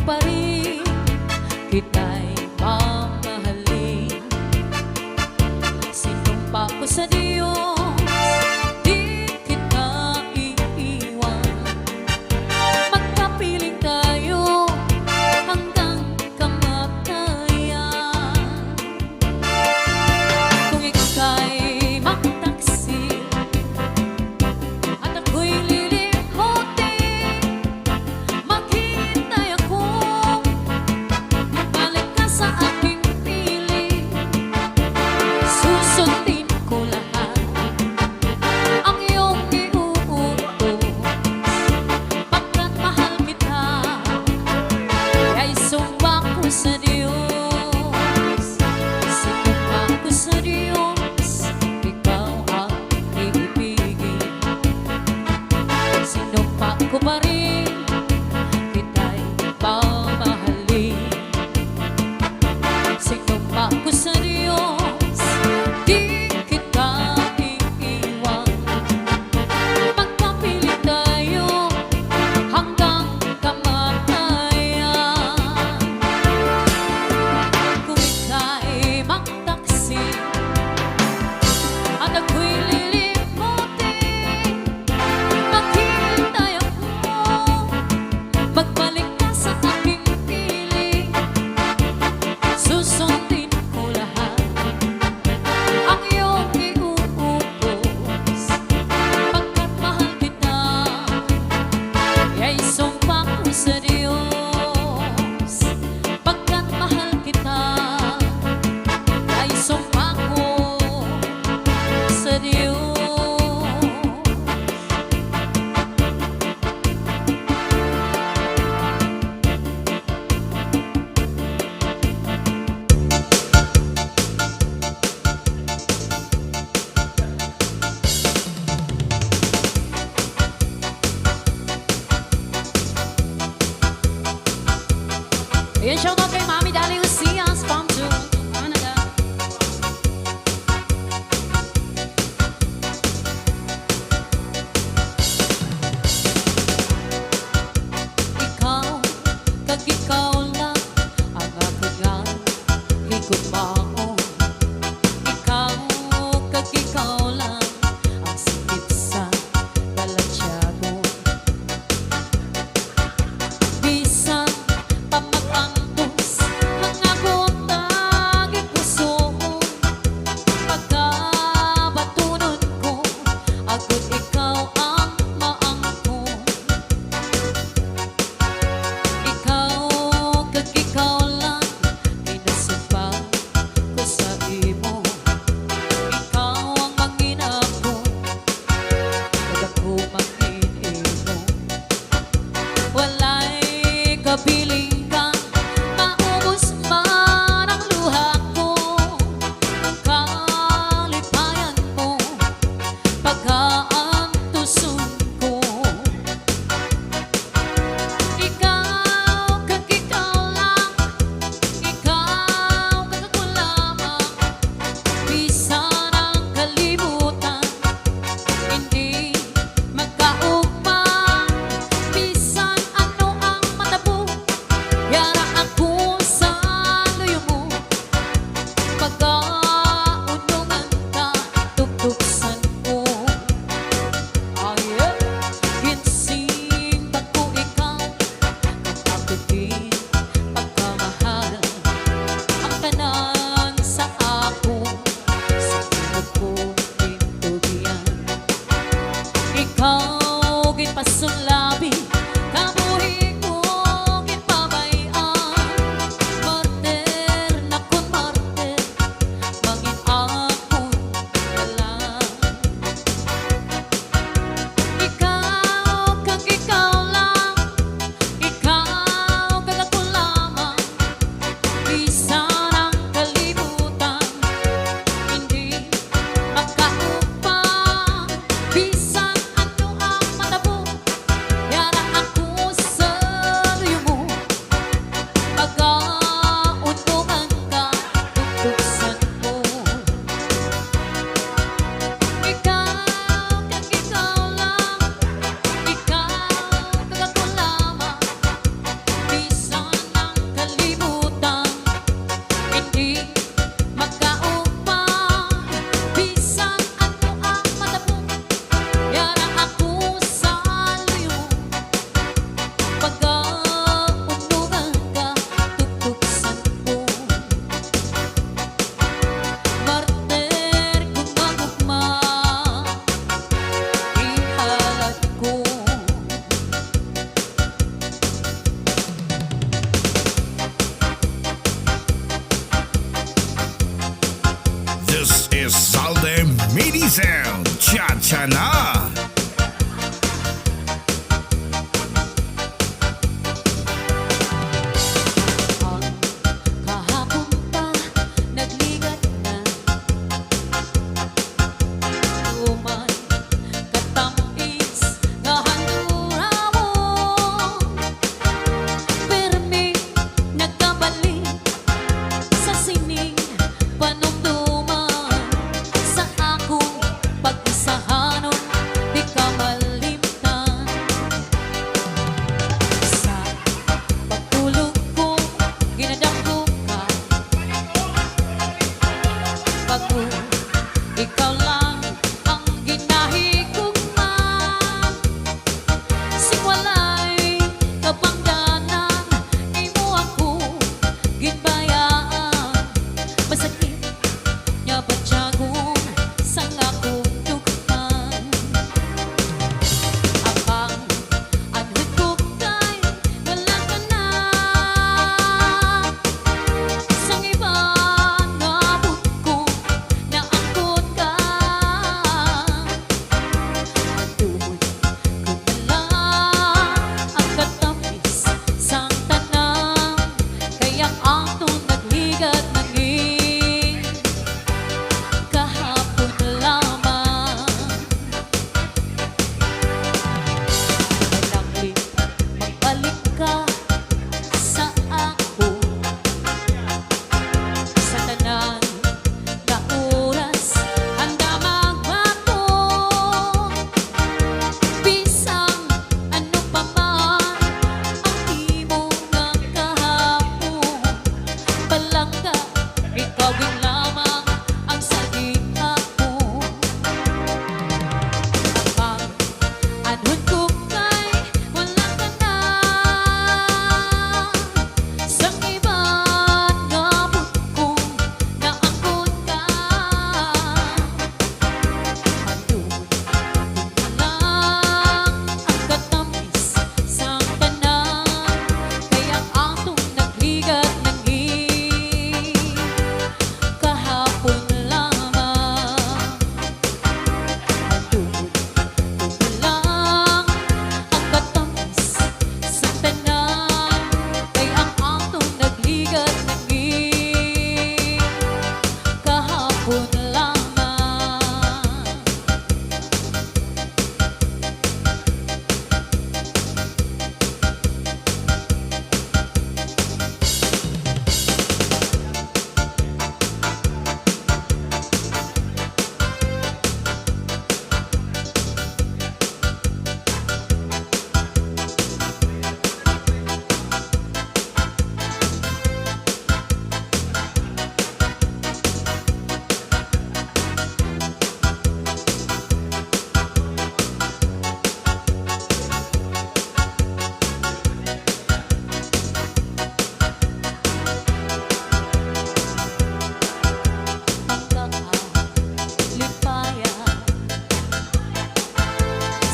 pa rin kita'y mamahalin. Sinumpa ko sa Diyos, di kita iiwan. Magkapiling tayo hanggang kamatayan. Kung ika'y magtaksil at ako'y lilihotin, maghintay ako, magbalik ka sa aking piling. Susundin ko lahat ang iyong iuutos, pagkat mahal kita, kaya'y sumpa ko sa Diyos. Sumpa ko sa Diyos, ikaw ang iibigin. Sinumpa ko pa rin kita'y mamahalin. Sinumpa ko sa Diyos, di kita iiwan. Magkapiling tayo hanggang kamatayan. Kung ika'y magtaksil at ako'y lilimutin, maghintay ako, magbalik ka sa aking piling. Susundin ko lahat ang iyong iuutos, pagkat mahal kita, kaya'y sumpa ko sa Diyos. Pagkat mahal kita, kaya'y sumpa ko sa Diyos. Ayan, shout out kay Mami Dali Ucias from Canada. Ikaw, kag ikaw lang ang aking higugmaon. Ikaw, kag ikaw lang ang sikit sa balatsyado. Bisan pa mag-antos ang akong taging puso, pagkabatunon ko, agad ikaw ang maangkon. Ikaw, kag ikaw lang, kinasumpa ko sa imo. Ikaw ang manginakon, kag ako mangin-imo. Walay kapiling kang maubos man ang luha ko, ang kalipayan mo, pagkaantuson ko. Ikaw, kag ikaw lang, ikaw, kag ako lamang, bisan ang kalibutan, hindi magkaugma. Bisan ano ang matabo, yara ako sa luyo mo, pagkaunungan ka, tuktuksan ko. Ayun, ginsimba ko ikaw, magkakapit, pagkamahal, ang tanan sa ako, sa tulog ko tintugian. Ikaw, ginpasulabi, kabuhi ko, ginpabayan. Martir na kun martir, mangin akon ka lang. Ikaw, kag ikaw lang, ikaw, kag ako lamang, bisan ang kalibutan, hindi magkaupang. Bisan ano ang matabo, yara Siya na! Ang kahapon pa nagligat na umay katamis nga handura mo permi nagkabalik sa sining panumduman sa akong pag-isahanon di ka malimtan sa pagtulog ko ginadako ka bago ikaw lang ang ginahigugman sing walay kapangganan imo ako ginbayaan masakit nya patyagon sang akong tugman apang anhud ko kay wala ka na sang iba nabot ko na angkot ka tumoy ko na lang ang katamis sang tanan kaya atong nagligat nangin kahapon lamang malanglit magbalik ka sa ako sa tanan na oras handa magbago bisang ano pa man ang imo nga kahapon palangga ikaw din lamang ang saging ako apang anhud ko kay wala ka na sang iba nabot ko na angkot ka andun lang ang katamis sang tanan kaya atong nagligat nangin kahapon lamang andun lang ang katamis sang tanan kaya atong nagligat nangin kahapon lamang. Lipaya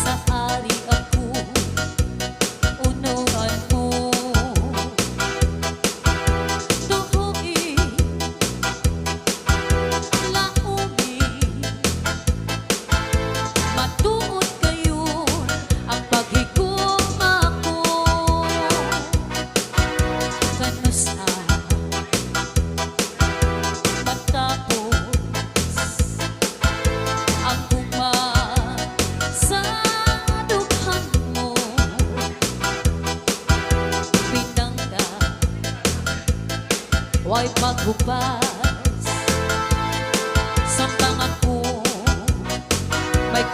sa ari ako unuan mo tuhuin laumi matuod kayo ang paghigugma ko kanusa matapos ang guma sa dukhan mo pinangga way maghubas samtang ako may